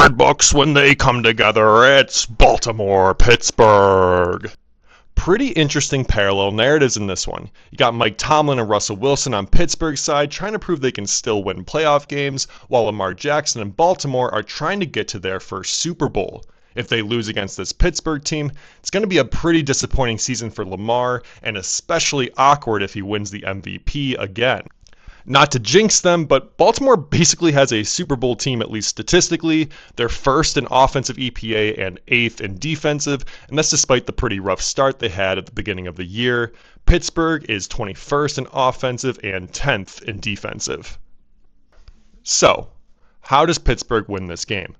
record books when they come together. It's Baltimore, Pittsburgh. Pretty interesting parallel narratives in this one. You got Mike Tomlin and Russell Wilson on Pittsburgh's side trying to prove they can still win playoff games, while Lamar Jackson and Baltimore are trying to get to their first Super Bowl. If they lose against this Pittsburgh team, it's going to be a pretty disappointing season for Lamar, and especially awkward if he wins the MVP again. Not to jinx them, but Baltimore basically has a Super Bowl team, at least statistically. They're first in offensive EPA and eighth in defensive, and that's despite the pretty rough start they had at the beginning of the year. Pittsburgh is 21st in offensive and 10th in defensive. So, how does Pittsburgh win this game?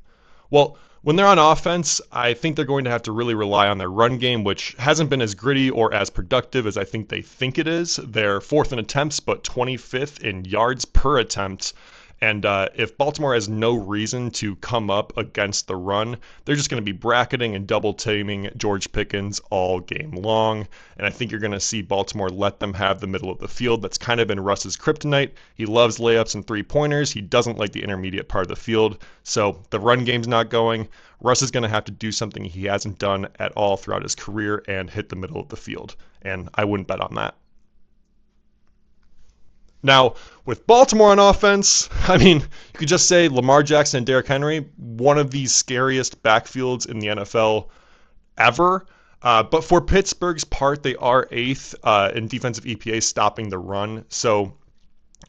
Well, when they're on offense, I think they're going to have to really rely on their run game, which hasn't been as gritty or as productive as I think they think it is. They're fourth in attempts, but 25th in yards per attempt. And if Baltimore has no reason to come up against the run, they're just going to be bracketing and double teaming George Pickens all game long. And I think you're going to see Baltimore let them have the middle of the field. That's kind of been Russ's kryptonite. He loves layups and three-pointers. He doesn't like the intermediate part of the field. So the run game's not going. Russ is going to have to do something he hasn't done at all throughout his career and hit the middle of the field. And I wouldn't bet on that. Now, with Baltimore on offense, I mean, you could just say Lamar Jackson and Derrick Henry, one of the scariest backfields in the NFL ever. But for Pittsburgh's part, they are eighth in defensive EPA stopping the run. So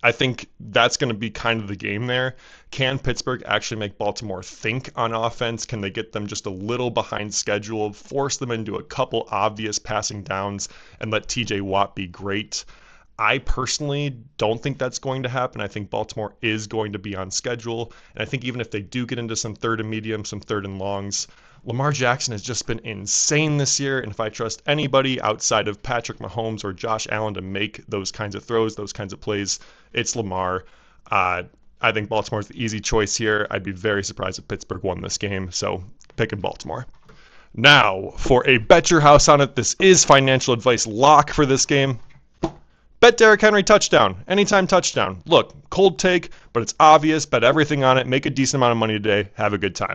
I think that's going to be kind of the game there. Can Pittsburgh actually make Baltimore think on offense? Can they get them just a little behind schedule, force them into a couple obvious passing downs, and let TJ Watt be great? I personally don't think that's going to happen. I think Baltimore is going to be on schedule. And I think even if they do get into some third and medium, some third and longs, Lamar Jackson has just been insane this year. And if I trust anybody outside of Patrick Mahomes or Josh Allen to make those kinds of throws, those kinds of plays, it's Lamar. I think Baltimore's the easy choice here. I'd be very surprised if Pittsburgh won this game. So picking Baltimore. Now, for a bet your house on it, this is financial advice lock for this game. Bet Derrick Henry touchdown, anytime touchdown. Look, cold take, but it's obvious. Bet everything on it. Make a decent amount of money today. Have a good time.